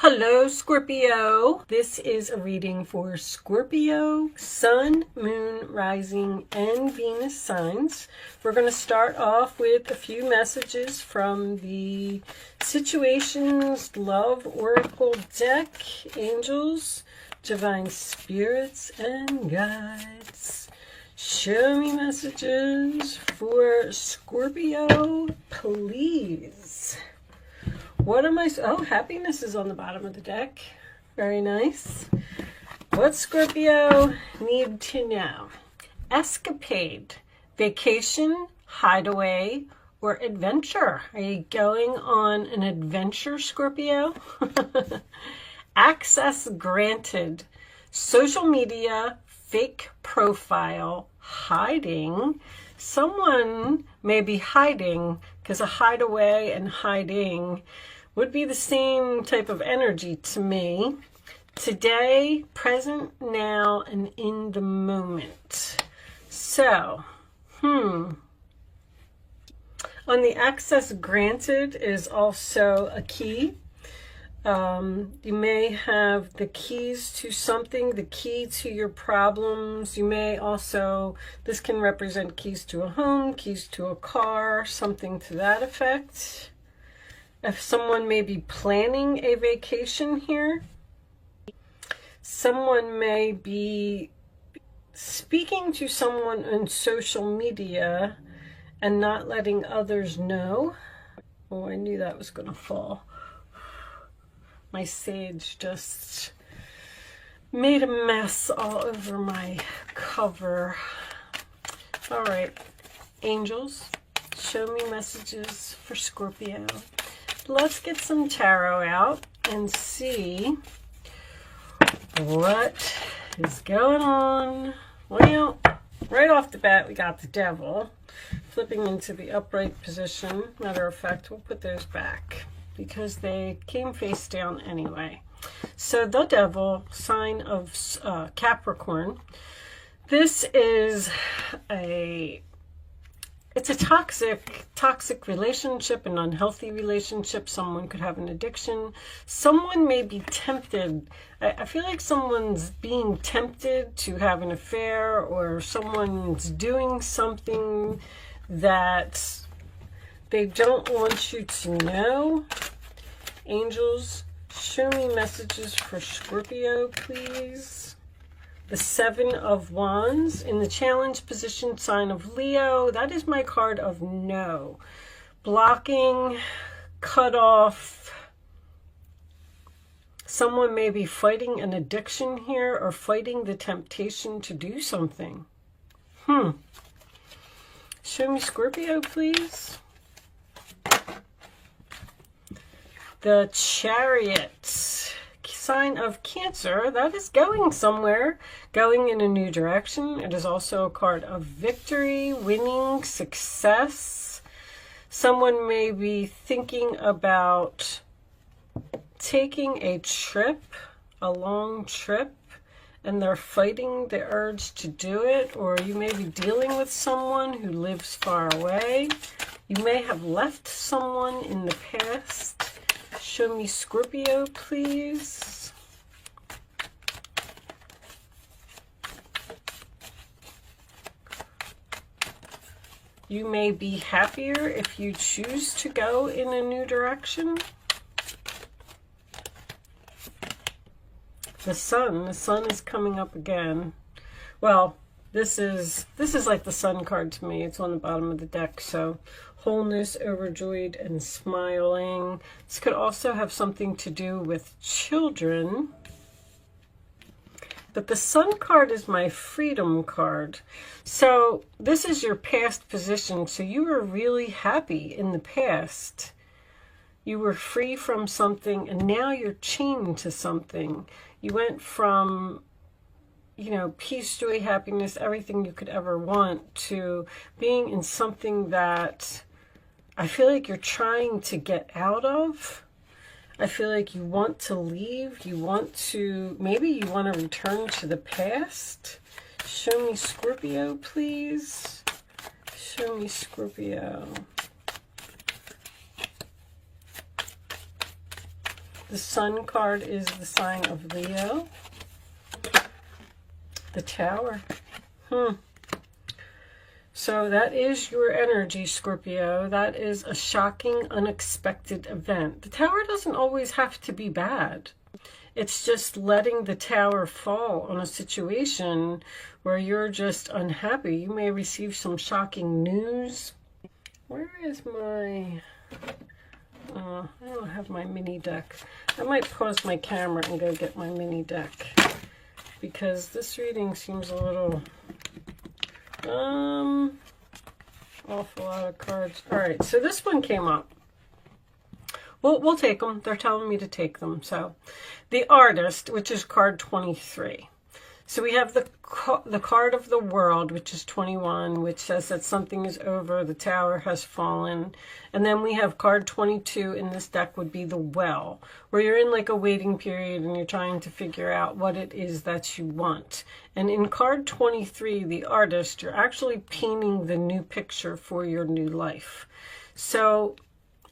Hello, Scorpio. This is a reading for Scorpio, Sun, Moon, Rising, and Venus signs. We're going to start off with a few messages from the Situations Love Oracle deck, angels, divine spirits, and guides. Show me messages for Scorpio, please. What am I... Oh, happiness is on the bottom of the deck. Very nice. What Scorpio need to know? Escapade, vacation, hideaway, or adventure. Are you going on an adventure, Scorpio? Access granted. Social media, fake profile, hiding. Someone may be hiding because a hideaway and hiding would be the same type of energy to me. Today, present, now, and in the moment. So, on the access granted is also a key. You may have the keys to something, the key to your problems. You may also, this can represent keys to a home, keys to a car, something to that effect. If someone may be planning a vacation here, someone may be speaking to someone on social media and not letting others know. Oh, I knew that was going to fall. My sage just made a mess all over my cover. All right, angels, show me messages for Scorpio. Let's get some tarot out and see what is going on. Well, right off the bat, we got the devil flipping into the upright position. Matter of fact, we'll put those back because they came face down anyway. So the devil, sign of Capricorn. This is it's a toxic relationship, an unhealthy relationship. Someone could have an addiction. Someone may be tempted. I feel like someone's being tempted to have an affair, or someone's doing something that they don't want you to know. Angels, show me messages for Scorpio, please. The Seven of Wands in the challenge position, sign of Leo. That is my card of no. Blocking, cut off. Someone may be fighting an addiction here or fighting the temptation to do something. Show me Scorpio, please. The Chariot, sign of Cancer. That is going somewhere, going in a new direction. It is also a card of victory, winning, success. Someone may be thinking about taking a trip, a long trip, and they're fighting the urge to do it. Or you may be dealing with someone who lives far away. You may have left someone in the past. Show me Scorpio, please. You may be happier if you choose to go in a new direction. The sun is coming up again. Well, this is like the sun card to me. It's on the bottom of the deck, so wholeness, overjoyed, and smiling. This could also have something to do with children. But the sun card is my freedom card. So this is your past position. So you were really happy in the past. You were free from something, and now you're chained to something. You went from, you know, peace, joy, happiness, everything you could ever want, to being in something that I feel like you're trying to get out of. I feel like you want to leave. You want to, maybe you want to return to the past. Show me Scorpio, please. Show me Scorpio. The Sun card is the sign of Leo. The Tower. So that is your energy, Scorpio. That is a shocking, unexpected event. The Tower doesn't always have to be bad. It's just letting the Tower fall on a situation where you're just unhappy. You may receive some shocking news. Where is my... I don't have my mini deck. I might pause my camera and go get my mini deck, because this reading seems a little... awful lot of cards. All right, so this one came up. We'll take them. They're telling me to take them. So, the Artist, which is card 23. So we have the card of the World, which is 21, which says that something is over, the Tower has fallen. And then we have card 22 in this deck would be the Well, where you're in like a waiting period and you're trying to figure out what it is that you want. And in card 23, the Artist, you're actually painting the new picture for your new life. So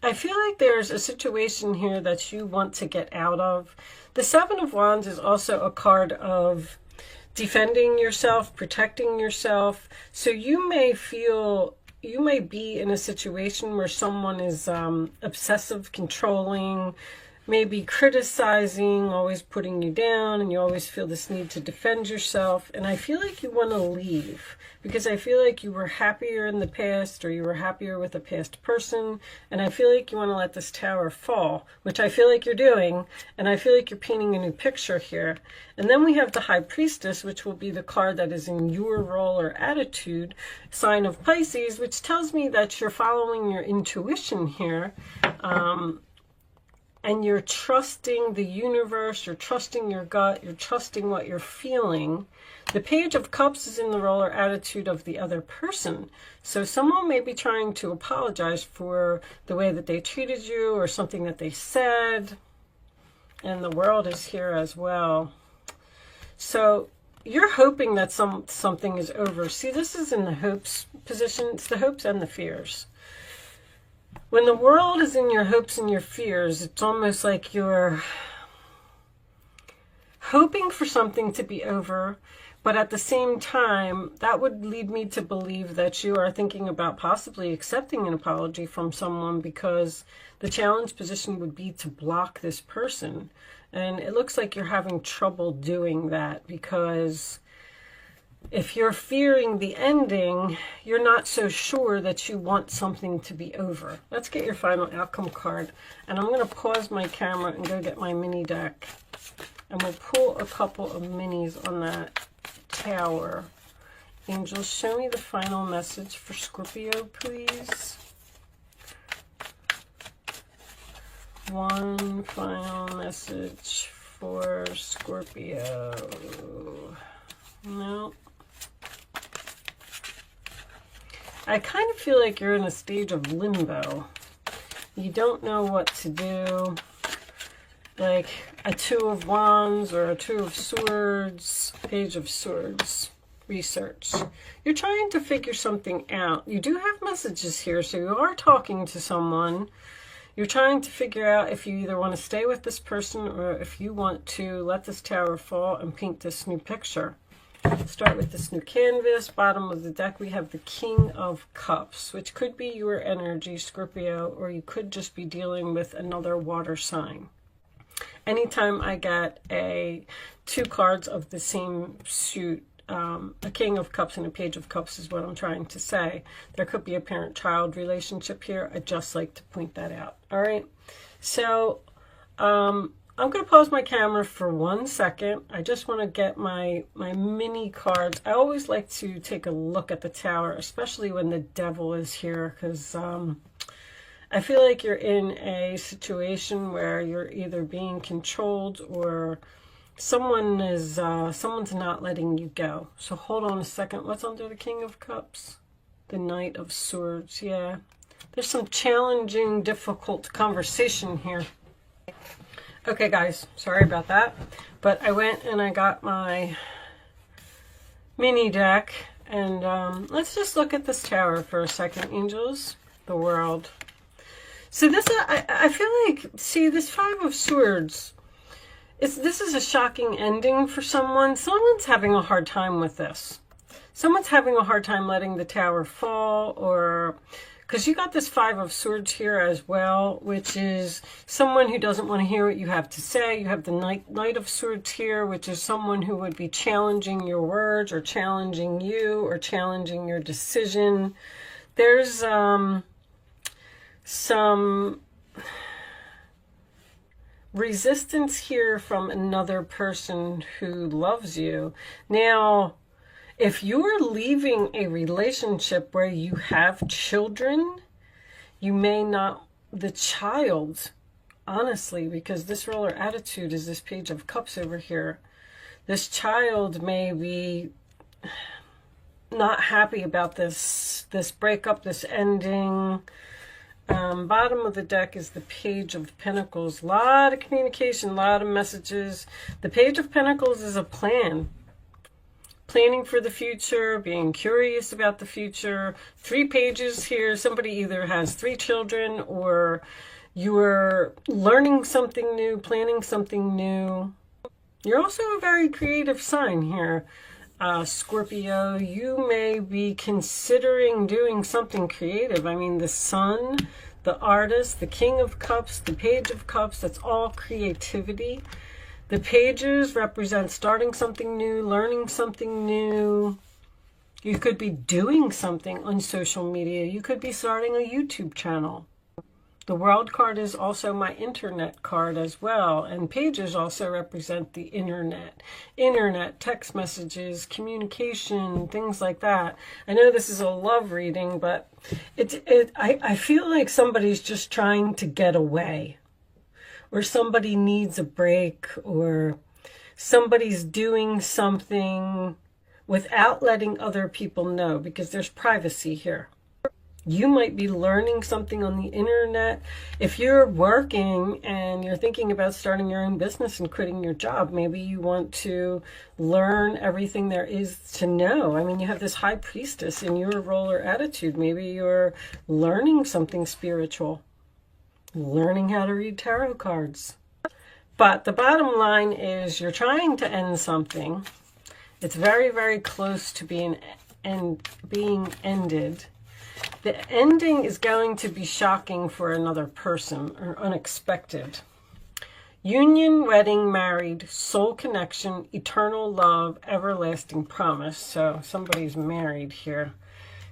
I feel like there's a situation here that you want to get out of. The Seven of Wands is also a card of defending yourself, protecting yourself. So you may be in a situation where someone is obsessive, controlling, maybe criticizing, always putting you down, and you always feel this need to defend yourself. And I feel like you want to leave, because I feel like you were happier in the past, or you were happier with a past person, and I feel like you want to let this Tower fall, which I feel like you're doing, and I feel like you're painting a new picture here. And then we have the High Priestess, which will be the card that is in your role or attitude, sign of Pisces, which tells me that you're following your intuition here. And you're trusting the universe, you're trusting your gut, you're trusting what you're feeling. The Page of Cups is in the role or attitude of the other person. So someone may be trying to apologize for the way that they treated you or something that they said. And the World is here as well. So you're hoping that something is over. See, this is in the hopes position. It's the hopes and the fears. When the World is in your hopes and your fears, it's almost like you're hoping for something to be over, but at the same time, that would lead me to believe that you are thinking about possibly accepting an apology from someone, because the challenge position would be to block this person. And it looks like you're having trouble doing that, because if you're fearing the ending, you're not so sure that you want something to be over. Let's get your final outcome card. And I'm going to pause my camera and go get my mini deck. And we'll pull a couple of minis on that Tower. Angels, show me the final message for Scorpio, please. One final message for Scorpio. No. I kind of feel like you're in a stage of limbo. You don't know what to do. Like a Two of Wands or a Two of Swords, Page of Swords, research. You're trying to figure something out. You do have messages here, so you are talking to someone. You're trying to figure out if you either want to stay with this person or if you want to let this Tower fall and paint this new picture. Start with this new canvas. Bottom of the deck, we have the King of Cups, which could be your energy, Scorpio, or you could just be dealing with another water sign. Anytime I get two cards of the same suit, a King of Cups and a Page of Cups is what I'm trying to say. There could be a parent-child relationship here. I'd just like to point that out. All right. So I'm going to pause my camera for 1 second. I just want to get my mini cards. I always like to take a look at the Tower, especially when the Devil is here, because I feel like you're in a situation where you're either being controlled or someone's not letting you go. So hold on a second. What's under the King of Cups? The Knight of Swords. Yeah. There's some challenging, difficult conversation here. Okay, guys, sorry about that, but I went and I got my mini deck, and let's just look at this Tower for a second, angels, the World. So this, I feel like, see, this Five of Swords, this is a shocking ending for someone. Someone's having a hard time with this. Someone's having a hard time letting the tower fall, or because you got this Five of Swords here as well, which is someone who doesn't want to hear what you have to say. You have the Knight of Swords here, which is someone who would be challenging your words or challenging you or challenging your decision. There's some resistance here from another person who loves you. Now, if you're leaving a relationship where you have children, you may not, the child, honestly, because this ruler attitude is this Page of Cups over here. This child may be not happy about this breakup, this ending. Bottom of the deck is the Page of Pentacles. A lot of communication, a lot of messages. The Page of Pentacles is a plan. Planning for the future, being curious about the future. 3 pages here. Somebody either has 3 children, or you're learning something new, planning something new. You're also a very creative sign here, Scorpio. You may be considering doing something creative. I mean, the Sun, the Artist, the King of Cups, the Page of Cups, that's all creativity. The pages represent starting something new, learning something new. You could be doing something on social media. You could be starting a YouTube channel. The World card is also my internet card as well. And pages also represent the internet. Internet, text messages, communication, things like that. I know this is a love reading, but I feel like somebody's just trying to get away. Or somebody needs a break, or somebody's doing something without letting other people know, because there's privacy here. You might be learning something on the internet. If you're working and you're thinking about starting your own business and quitting your job, maybe you want to learn everything there is to know. I mean, you have this High Priestess in your ruler attitude. Maybe you're learning something spiritual. Learning how to read tarot cards. But the bottom line is you're trying to end something. It's very, very close to being ended. The ending is going to be shocking for another person, or unexpected. Union, wedding, married, soul connection, eternal love, everlasting promise. So somebody's married here.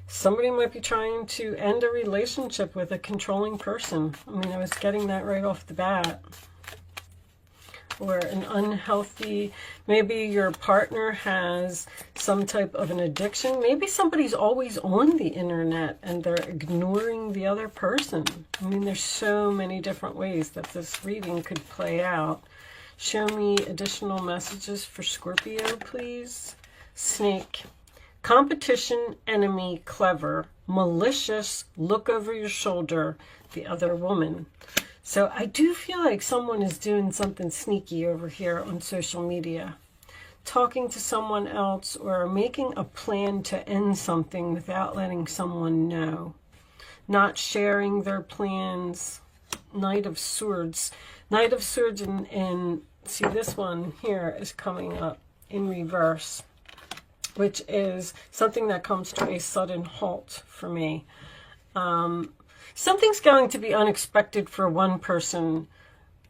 Somebody might be trying to end a relationship with a controlling person. I mean, I was getting that right off the bat. Or an unhealthy, maybe your partner has some type of an addiction. Maybe somebody's always on the internet and they're ignoring the other person. I mean, there's so many different ways that this reading could play out. Show me additional messages for Scorpio, please. Snake. Competition, enemy, clever, malicious, look over your shoulder, the other woman. So I do feel like someone is doing something sneaky over here on social media. Talking to someone else or making a plan to end something without letting someone know. Not sharing their plans. Knight of Swords. Knight of Swords and see, this one here is coming up in reverse, which is something that comes to a sudden halt for me. Something's going to be unexpected for one person,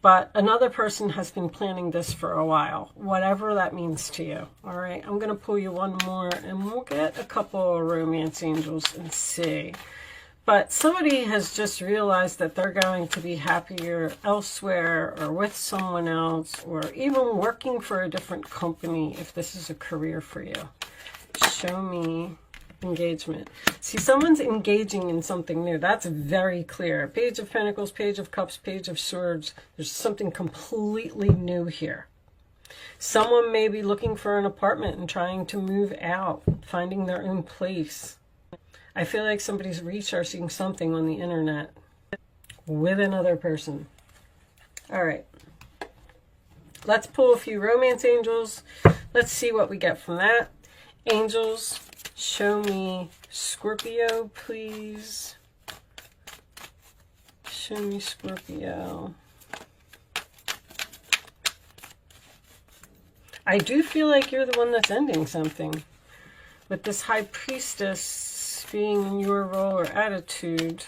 but another person has been planning this for a while, whatever that means to you. All right, I'm going to pull you one more, and we'll get a couple of romance angels and see. But somebody has just realized that they're going to be happier elsewhere, or with someone else, or even working for a different company if this is a career for you. Show me engagement. See, someone's engaging in something new. That's very clear. Page of Pentacles, Page of Cups, Page of Swords. There's something completely new here. Someone may be looking for an apartment and trying to move out, finding their own place. I feel like somebody's researching something on the internet with another person. All right. Let's pull a few romance angels. Let's see what we get from that. Angels, show me Scorpio, please. Show me Scorpio. I do feel like you're the one that's ending something. With this High Priestess being in your role or attitude.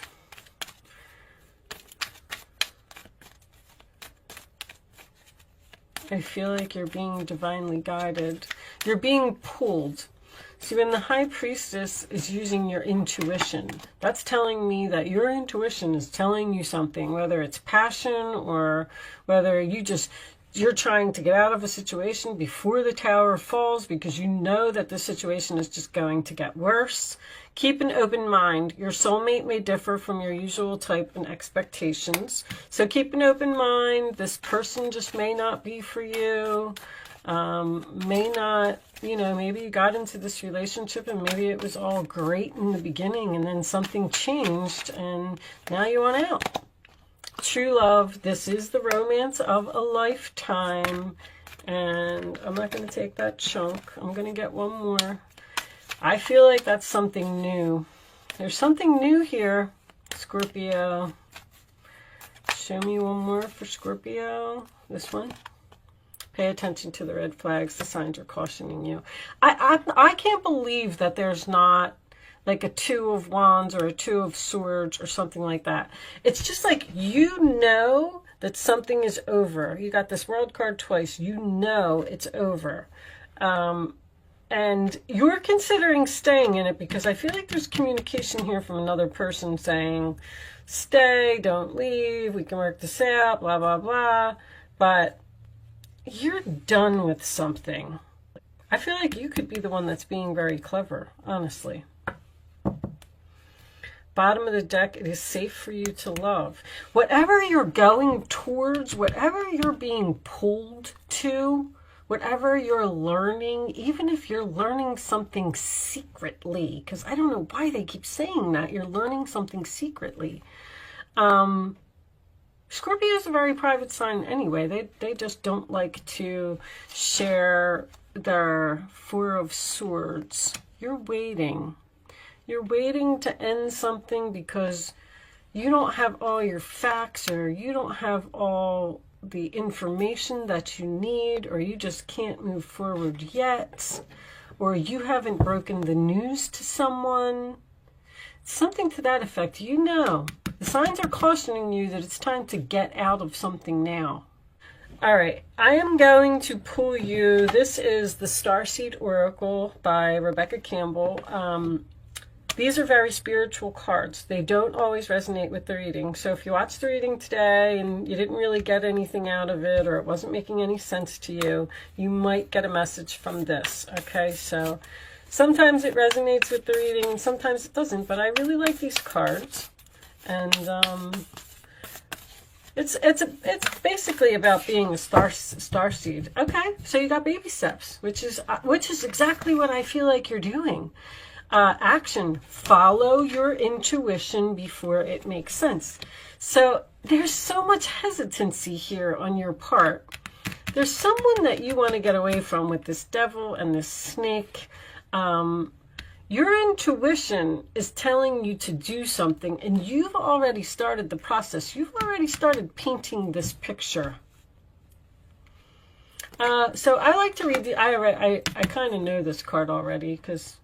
I feel like you're being divinely guided. You're being pulled. See, when the High Priestess is using your intuition, that's telling me that your intuition is telling you something, whether it's passion or whether you're trying to get out of a situation before the tower falls because you know that the situation is just going to get worse. Keep an open mind. Your soulmate may differ from your usual type and expectations. So keep an open mind. This person just may not be for you. May not, maybe you got into this relationship and maybe it was all great in the beginning and then something changed and now you want out. True love, this is the romance of a lifetime. And I'm not going to take that chunk. I'm going to get one more. I feel like that's something new. There's something new here, Scorpio. Show me one more for Scorpio. This one. Pay attention to the red flags. The signs are cautioning you. I can't believe that there's not like a 2 of Wands or a 2 of Swords or something like that. It's just like you know that something is over. You got this World card twice. You know it's over. And you're considering staying in it because I feel like there's communication here from another person saying, stay, don't leave, we can work this out, blah, blah, blah. But you're done with something. I feel like you could be the one that's being very clever, honestly. Bottom of the deck, it is safe for you to love. Whatever you're going towards, whatever you're being pulled to, whatever you're learning, even if you're learning something secretly, because I don't know why they keep saying that, you're learning something secretly. Scorpio is a very private sign anyway. They just don't like to share their 4 of Swords. You're waiting. You're waiting to end something because you don't have all your facts or you don't have all the information that you need, or you just can't move forward yet, or you haven't broken the news to someone. Something to that effect. You know. The signs are cautioning you that it's time to get out of something now. All right, I am going to pull you. This is the Starseed Oracle by Rebecca Campbell. These are very spiritual cards. They don't always resonate with the reading. So if you watched the reading today and you didn't really get anything out of it, or it wasn't making any sense to you, you might get a message from this. Okay, so sometimes it resonates with the reading and sometimes it doesn't, but I really like these cards. And it's basically about being a starseed. Okay, so you got baby steps, which is exactly what I feel like you're doing. Action. Follow your intuition before it makes sense. So there's so much hesitancy here on your part. There's someone that you want to get away from with this devil and this snake. Your intuition is telling you to do something, and you've already started the process. You've already started painting this picture. So I like to read I kind of know this card already because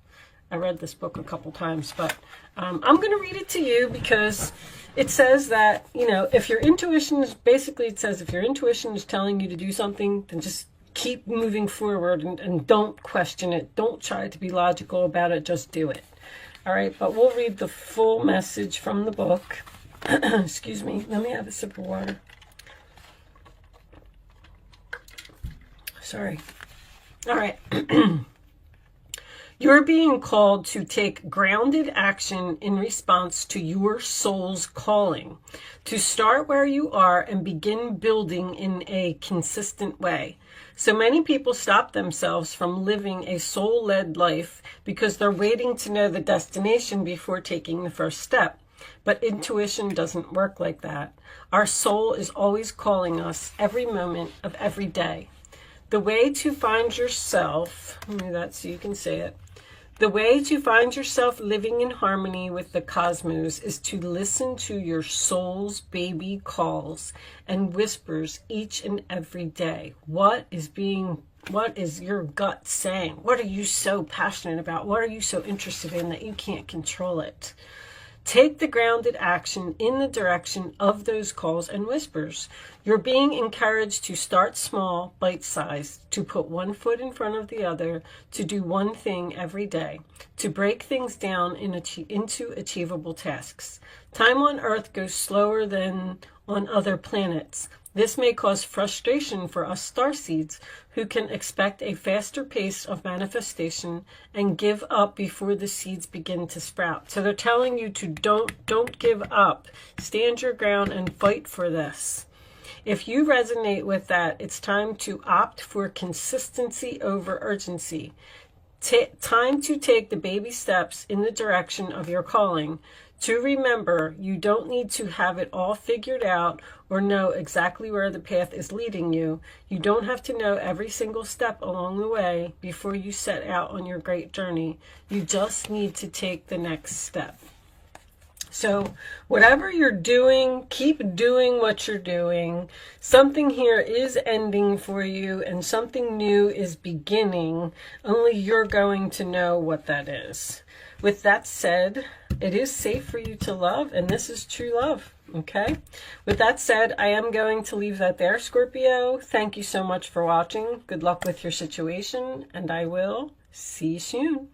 I read this book a couple times, but I'm going to read it to you because it says that, if your intuition is, basically it says if your intuition is telling you to do something, then just keep moving forward and don't question it. Don't try to be logical about it. Just do it. All right, but we'll read the full message from the book. Excuse me. Let me have a sip of water. Sorry. All right. You're being called to take grounded action in response to your soul's calling, to start where you are and begin building in a consistent way. So many people stop themselves from living a soul-led life because they're waiting to know the destination before taking the first step. But intuition doesn't work like that. Our soul is always calling us every moment of every day. The way to find yourself, let me do that so you can see it. The way to find yourself living in harmony with the cosmos is to listen to your soul's baby calls and whispers each and every day. What is your gut saying? What are you so passionate about? What are you so interested in that you can't control it? Take the grounded action in the direction of those calls and whispers. You're being encouraged to start small, bite-sized, to put one foot in front of the other, to do one thing every day, to break things down into achievable tasks. Time on Earth goes slower than on other planets. This may cause frustration for us starseeds, who can expect a faster pace of manifestation and give up before the seeds begin to sprout. So they're telling you to don't give up. Stand your ground and fight for this. If you resonate with that, it's time to opt for consistency over urgency. Time to take the baby steps in the direction of your calling. To remember, you don't need to have it all figured out or know exactly where the path is leading you. You don't have to know every single step along the way before you set out on your great journey. You just need to take the next step. So whatever you're doing, keep doing what you're doing. Something here is ending for you and something new is beginning. Only you're going to know what that is. With that said, it is safe for you to love, and this is true love, okay? With that said, I am going to leave that there, Scorpio. Thank you so much for watching. Good luck with your situation, and I will see you soon.